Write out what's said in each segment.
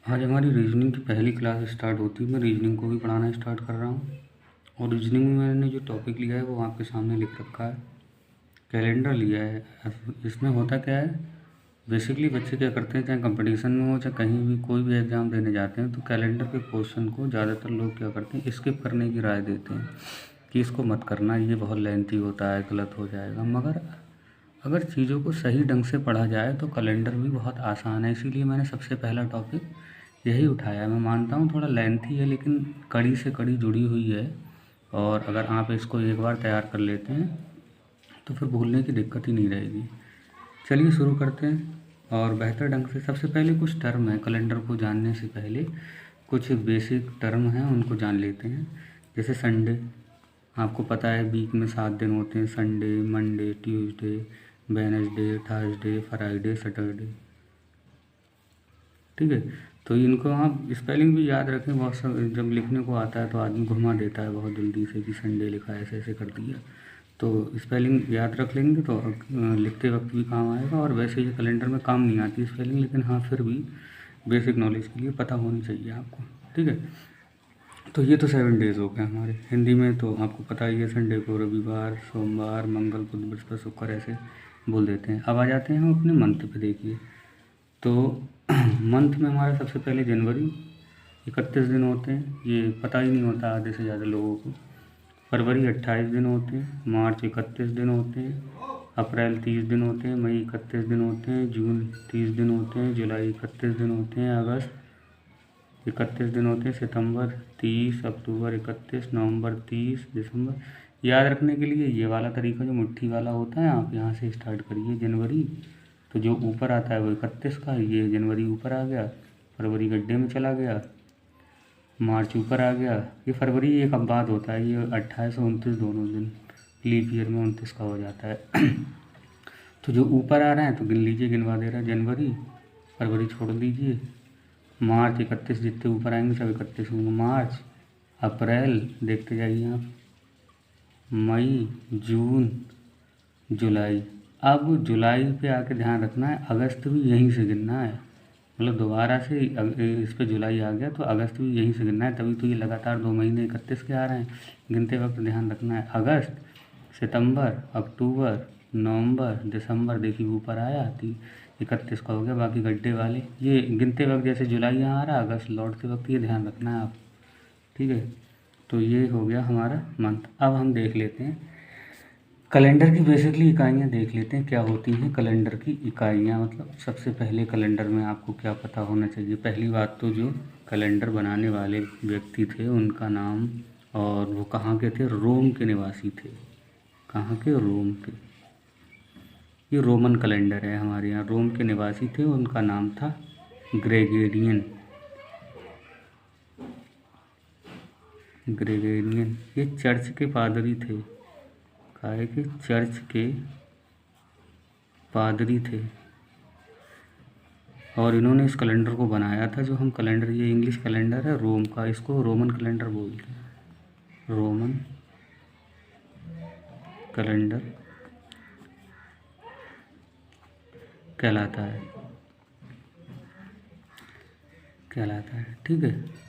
आज हमारी रीजनिंग की पहली क्लास स्टार्ट होती है। मैं रीजनिंग को भी पढ़ाना स्टार्ट कर रहा हूँ और रीजनिंग में मैंने जो टॉपिक लिया है वो आपके सामने लिख रखा है। कैलेंडर लिया है। इसमें होता क्या है, बेसिकली बच्चे क्या करते हैं, चाहे कंपटीशन में हो चाहे कहीं भी कोई भी एग्ज़ाम देने जाते हैं तो कैलेंडर के क्वेश्चन को ज़्यादातर लोग क्या करते हैं, स्किप करने की राय देते हैं कि इसको मत करना, ये बहुत लेंथी होता है, गलत हो जाएगा। मगर अगर चीज़ों को सही ढंग से पढ़ा जाए तो कैलेंडर भी बहुत आसान है। इसीलिए मैंने सबसे पहला टॉपिक यही उठाया। मैं मानता हूँ थोड़ा लेंथी है लेकिन कड़ी से कड़ी जुड़ी हुई है, और अगर आप इसको एक बार तैयार कर लेते हैं तो फिर भूलने की दिक्कत ही नहीं रहेगी। चलिए शुरू करते हैं और बेहतर ढंग से। सबसे पहले कुछ टर्म है, कैलेंडर को जानने से पहले कुछ बेसिक टर्म हैं उनको जान लेते हैं। जैसे संडे, आपको पता है वीक में 7 दिन होते हैं, Sunday, Monday, Tuesday, Wednesday, Thursday, Friday, Saturday. ठीक है, तो इनको आप स्पेलिंग भी याद रखें। बहुत सब जब लिखने को आता है तो आदमी घुमा देता है बहुत जल्दी से कि संडे लिखा है, ऐसे ऐसे कर दिया। तो स्पेलिंग याद रख लेंगे तो लिखते वक्त भी काम आएगा। और वैसे ये कैलेंडर में काम नहीं आती स्पेलिंग, लेकिन हाँ फिर भी बेसिक नॉलेज के लिए पता होनी चाहिए आपको। ठीक है, तो ये तो 7 डेज़ हो गए हमारे। हिंदी में तो आपको पता ही है, संडे को रविवार, सोमवार, मंगल, बुध, बृहस्पति, शुक्र ऐसे बोल देते हैं। अब आ जाते हैं हम अपने मंथ पे। देखिए तो मंथ में हमारा सबसे पहले जनवरी, 31 दिन होते हैं, ये पता ही नहीं होता आधे से ज़्यादा लोगों को। फरवरी 28 दिन होते हैं, मार्च 31 दिन होते हैं, अप्रैल 30 दिन होते हैं, मई 31 दिन होते हैं, जून 30 दिन होते हैं, जुलाई 31 दिन होते हैं, अगस्त 31 दिन होते हैं, सितंबर 30, अक्टूबर 31, नवंबर 30, दिसंबर। याद रखने के लिए ये वाला तरीका जो मुट्ठी वाला होता है, आप यहाँ से स्टार्ट करिए जनवरी, तो जो ऊपर आता है वो 31 का, ये जनवरी ऊपर आ गया, फरवरी गड्ढे में चला गया, मार्च ऊपर आ गया। ये फरवरी एक अब बाद होता है, ये 28 और 29 दोनों दिन, लीप ईयर में 29 का हो जाता है। तो जो ऊपर आ रहे हैं तो गिन लीजिए, गिनवा दे रहा है। जनवरी, फरवरी छोड़ दीजिए, मार्च 31, जितने ऊपर आएंगे सब 31 होंगे। मार्च, अप्रैल देखते जाइए आप, मई, जून, जुलाई। अब जुलाई पे आके ध्यान रखना है, अगस्त भी यहीं से गिनना है। मतलब दोबारा से इस पे जुलाई आ गया तो अगस्त भी यहीं से गिनना है, तभी तो ये लगातार 2 महीने 31 के आ रहे हैं। गिनते वक्त ध्यान रखना है, अगस्त, सितंबर, अक्टूबर, नवंबर, दिसंबर, देखिए ऊपर आया थी 31 का हो गया। बाकी गड्ढे वाले ये गिनते वक्त, जैसे जुलाई यहाँ आ रहा है, अगस्त लौटते वक्त ये ध्यान रखना है आप। ठीक है, तो ये हो गया हमारा मंथ। अब हम देख लेते हैं कैलेंडर की बेसिकली इकाइयाँ, देख लेते हैं क्या होती हैं कैलेंडर की इकाइयाँ। मतलब सबसे पहले कैलेंडर में आपको क्या पता होना चाहिए। पहली बात तो जो कैलेंडर बनाने वाले व्यक्ति थे उनका नाम, और वो कहाँ के थे, रोम के निवासी थे। कहाँ के, रोम के। ये रोमन कैलेंडर है हमारे यहाँ, रोम के निवासी थे, उनका नाम था ग्रेगोरियन। ग्रेगोरियन ये चर्च के पादरी थे, काहे के, चर्च के पादरी थे, और इन्होंने इस कैलेंडर को बनाया था। जो हम कैलेंडर, ये इंग्लिश कैलेंडर है रोम का, इसको रोमन कैलेंडर बोलते हैं। रोमन कैलेंडर कहलाता है, कहलाता है। ठीक है,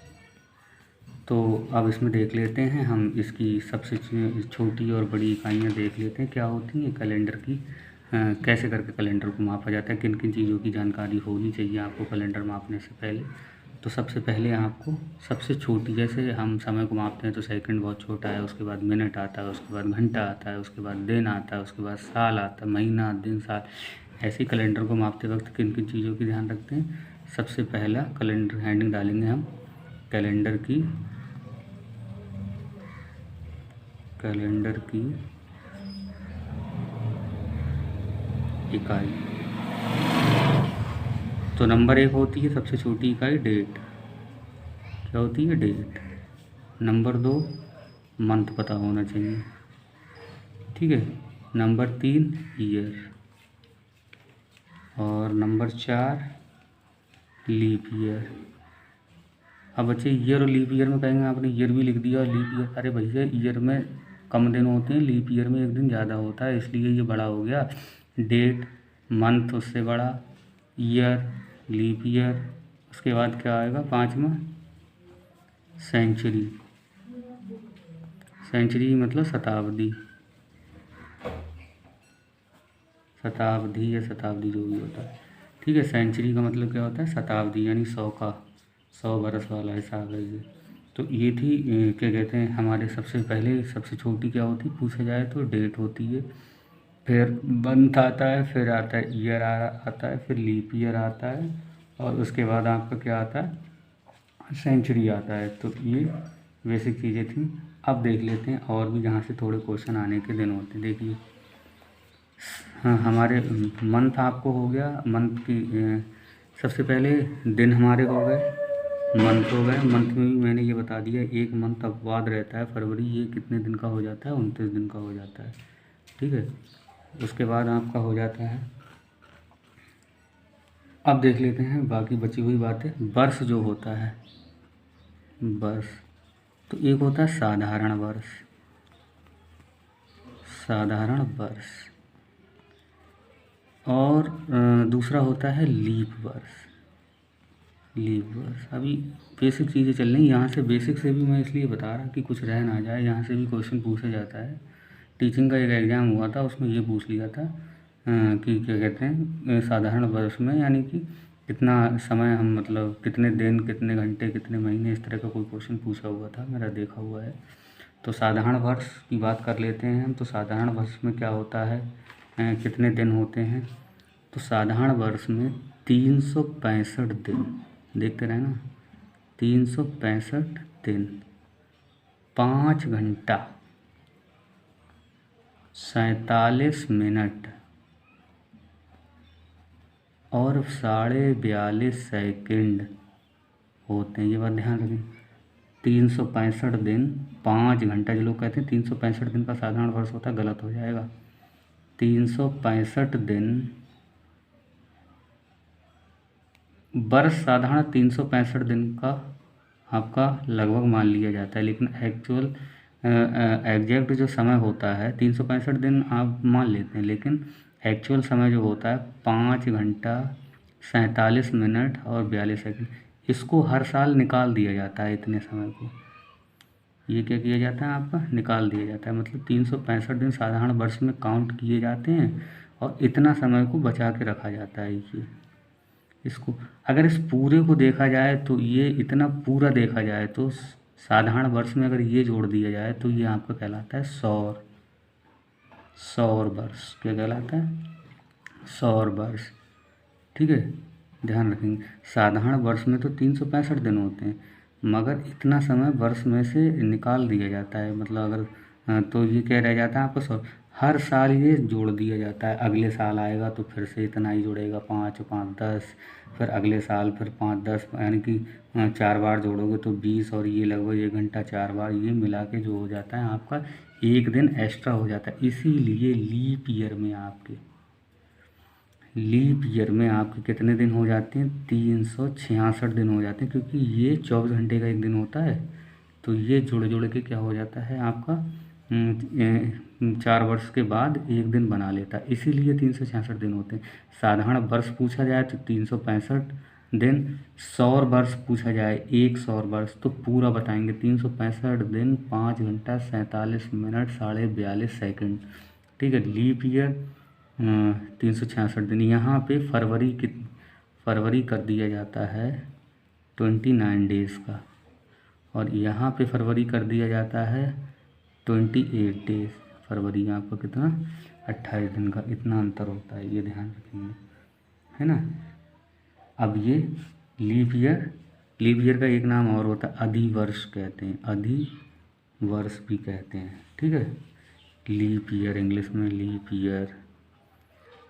तो अब इसमें देख लेते हैं हम, इसकी सबसे छोटी और बड़ी इकाइयाँ देख लेते हैं क्या होती हैं कैलेंडर की। कैसे करके कैलेंडर को मापा जाता है, किन किन चीज़ों की जानकारी होनी चाहिए आपको कैलेंडर मापने से पहले। तो सबसे पहले आपको सबसे छोटी, जैसे हम समय को मापते हैं तो सेकंड बहुत छोटा है, उसके बाद मिनट आता है, उसके बाद घंटा आता है, उसके बाद दिन आता है, उसके बाद साल आता है, महीना, दिन, साल। ऐसे ही कैलेंडर को मापते वक्त किन किन चीज़ों की ध्यान रखते हैं। सबसे पहला कैलेंडर हेडिंग डालेंगे हम, कैलेंडर की, कैलेंडर की इकाई। तो नंबर 1 होती है सबसे छोटी इकाई, डेट। क्या होती है, डेट। नंबर 2 मंथ पता होना चाहिए। ठीक है, नंबर 3 ईयर, और नंबर 4 लीप ईयर। अब बच्चे ईयर और लीप ईयर में कहेंगे आपने ईयर भी लिख दिया और लीप ईयर, अरे भैया ईयर में कम दिन होते हैं, लीप ईयर में एक दिन ज़्यादा होता है, इसलिए ये बड़ा हो गया। डेट, मंथ उससे बड़ा, ईयर, लीप ईयर, उसके बाद क्या आएगा 5वां, सेंचुरी। सेंचुरी मतलब शताब्दी, शताब्दी या शताब्दी जो भी होता है, ठीक है। सेंचुरी का मतलब क्या होता है, शताब्दी, यानी 100 का, 100 बरस वाला हिसाब है ये। तो ये थी क्या कहते हैं हमारे सबसे पहले, सबसे छोटी क्या होती पूछा जाए तो डेट होती है, फिर मंथ आता है, फिर आता है ईयर आता है, फिर लीप ईयर आता है, और उसके बाद आपका क्या आता है, सेंचुरी आता है। तो ये बेसिक चीज़ें थी। अब देख लेते हैं और भी जहाँ से थोड़े क्वेश्चन आने के दिन होते हैं। देखिए हाँ, हमारे मंथ आपको हो गया, मंथ की सबसे पहले दिन हमारे हो गए, मंथ हो गए। मंथ में भी मैंने ये बता दिया, एक मंथ अपवाद रहता है फरवरी, ये कितने दिन का हो जाता है, 29 दिन का हो जाता है, ठीक है। उसके बाद आपका हो जाता है, अब देख लेते हैं बाकी बची हुई बातें। वर्ष जो होता है, वर्ष, तो एक होता है साधारण वर्ष, साधारण वर्ष, और दूसरा होता है लीप वर्ष, लीप वर्ष। अभी बेसिक चीज़ें चल रही, यहाँ से बेसिक से भी मैं इसलिए बता रहा कि कुछ रह ना जाए, यहाँ से भी क्वेश्चन पूछा जाता है। टीचिंग का एक एग्ज़ाम हुआ था, उसमें ये पूछ लिया था कि क्या कहते हैं साधारण वर्ष में यानी कि कितना समय हम, मतलब कितने दिन, कितने घंटे, कितने महीने, इस तरह का कोई क्वेश्चन पूछा हुआ था, मेरा देखा हुआ है। तो साधारण वर्ष की बात कर लेते हैं हम। तो साधारण वर्ष में क्या होता है, कितने दिन होते हैं, तो साधारण वर्ष में 365 दिन, देखते रहे ना, 365 दिन, 5 घंटा 47 मिनट और 42.5 सेकंड होते हैं। ये बात ध्यान रखें, 365 दिन 5 घंटा, जो लोग कहते हैं 365 दिन का साधारण वर्ष होता है, गलत हो जाएगा। 365 दिन, वर्ष साधारण 365 दिन का आपका लगभग मान लिया जाता है, लेकिन एक्चुअल एग्जैक्ट जो समय होता है 365 दिन आप मान लेते हैं, लेकिन एक्चुअल समय जो होता है 5 घंटा 47 मिनट और 42 सेकंड। इसको हर साल निकाल दिया जाता है, इतने समय को ये क्या किया जाता है, आपका निकाल दिया जाता है। मतलब 365 दिन साधारण वर्ष में काउंट किए जाते हैं और इतना समय को बचा के रखा जाता है। ये इसको अगर इस पूरे को देखा जाए तो ये इतना पूरा देखा जाए तो साधारण वर्ष में अगर ये जोड़ दिया जाए तो ये आपका कहलाता है सौर, सौर वर्ष। क्या कहलाता है, सौर वर्ष, ठीक है। ध्यान रखेंगे, साधारण वर्ष में तो 365 दिन होते हैं, मगर इतना समय वर्ष में से निकाल दिया जाता है। मतलब अगर तो ये क्या रह जाता है आपको, सौ, हर साल ये जोड़ दिया जाता है। अगले साल आएगा तो फिर से इतना ही जुड़ेगा, 5 5 10, फिर अगले साल फिर 5 10, यानी कि 4 बार जोड़ोगे तो 20, और ये लगभग 1 घंटा 4 बार, ये मिला के जो हो जाता है आपका एक दिन एक्स्ट्रा हो जाता है। इसीलिए लीप ईयर में आपके, लीप ईयर में आपके कितने दिन हो जाते हैं, 366 दिन हो जाते हैं, क्योंकि ये 24 घंटे का एक दिन होता है। तो ये जुड़ जुड़ के क्या हो जाता है आपका 4 वर्ष के बाद एक दिन बना लेता है, इसीलिए 366 दिन होते हैं। साधारण वर्ष पूछा जाए तो 365 दिन, सौर वर्ष पूछा जाए, एक सौर वर्ष तो पूरा बताएंगे, 365 दिन 5 घंटा 47 मिनट 42.5 सेकंड, ठीक है। लीप ईयर 366 दिन। यहाँ पे फरवरी कर दिया जाता है 29 डेज़ का, और यहाँ पे फरवरी कर दिया जाता है 28 डेज़। फरवरी में आपका कितना, 28 दिन का, इतना अंतर होता है, ये ध्यान रखेंगे, है ना। अब ये लीप ईयर, लीप ईयर का एक नाम और होता है अधिवर्ष कहते हैं, अधिवर्ष भी कहते हैं, ठीक है। लीप ईयर, इंग्लिश में लीप ईयर।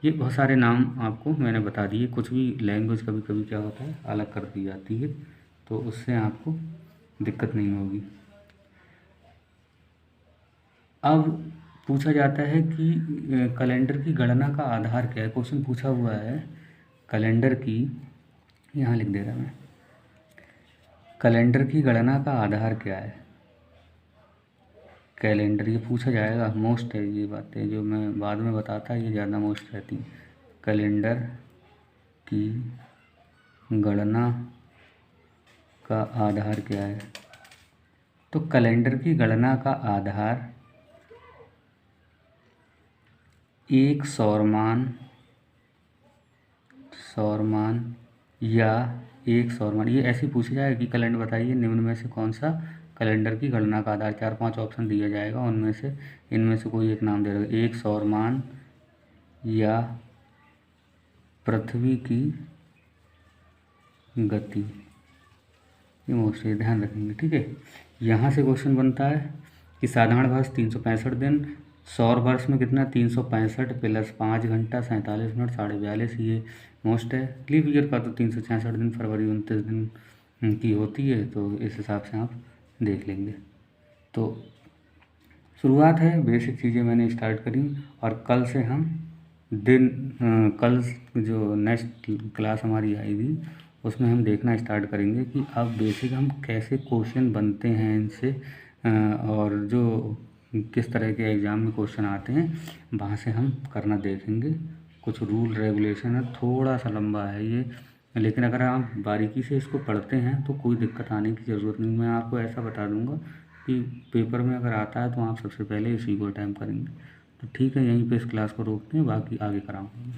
ये बहुत सारे नाम आपको मैंने बता दिए। कुछ भी लैंग्वेज कभी कभी क्या होता है अलग कर दी जाती है, तो उससे आपको दिक्कत नहीं होगी। अब पूछा जाता है कि कैलेंडर की गणना का आधार क्या है। क्वेश्चन पूछा हुआ है कैलेंडर की, यहाँ लिख दे रहा मैं, कैलेंडर की गणना का आधार क्या है। कैलेंडर ये पूछा जाएगा, मोस्ट है ये बातें, जो मैं बाद में बताता ये ज़्यादा मोस्ट रहती। कैलेंडर की गणना का आधार क्या है? तो कैलेंडर की गणना का आधार एक सौरमान या एक सौरमान, ये ऐसे पूछा जाएगा कि कैलेंडर बताइए निम्न में से कौन सा कैलेंडर की गणना का आधार, 4-5 ऑप्शन दिया जाएगा, उनमें से इनमें से कोई एक नाम दे देगा। एक सौरमान या पृथ्वी की गति, ये मोस्टली ध्यान रखेंगे, ठीक है। यहाँ से क्वेश्चन बनता है कि साधारण वर्ष 365 दिन, सौर वर्ष में कितना 365 प्लस 5 घंटा 47 मिनट 42.5, ये मोस्ट है। लीप ईयर का तो 366 दिन, फरवरी 29 दिन की होती है, तो इस हिसाब से आप देख लेंगे। तो शुरुआत है, बेसिक चीज़ें मैंने स्टार्ट करी, और कल से हम कल जो नेक्स्ट क्लास हमारी आएगी उसमें हम देखना स्टार्ट करेंगे कि अब बेसिक हम कैसे क्वेश्चन बनते हैं इनसे, और जो किस तरह के एग्ज़ाम में क्वेश्चन आते हैं वहाँ से हम करना देखेंगे। कुछ रूल रेगुलेशन है, थोड़ा सा लंबा है ये, लेकिन अगर आप बारीकी से इसको पढ़ते हैं तो कोई दिक्कत आने की ज़रूरत नहीं। मैं आपको ऐसा बता दूंगा कि पेपर में अगर आता है तो आप सबसे पहले इसी को अटैम्प्ट करेंगे। तो ठीक है, यहीं पे इस क्लास को रोकते हैं, बाकी आगे कराऊंगा।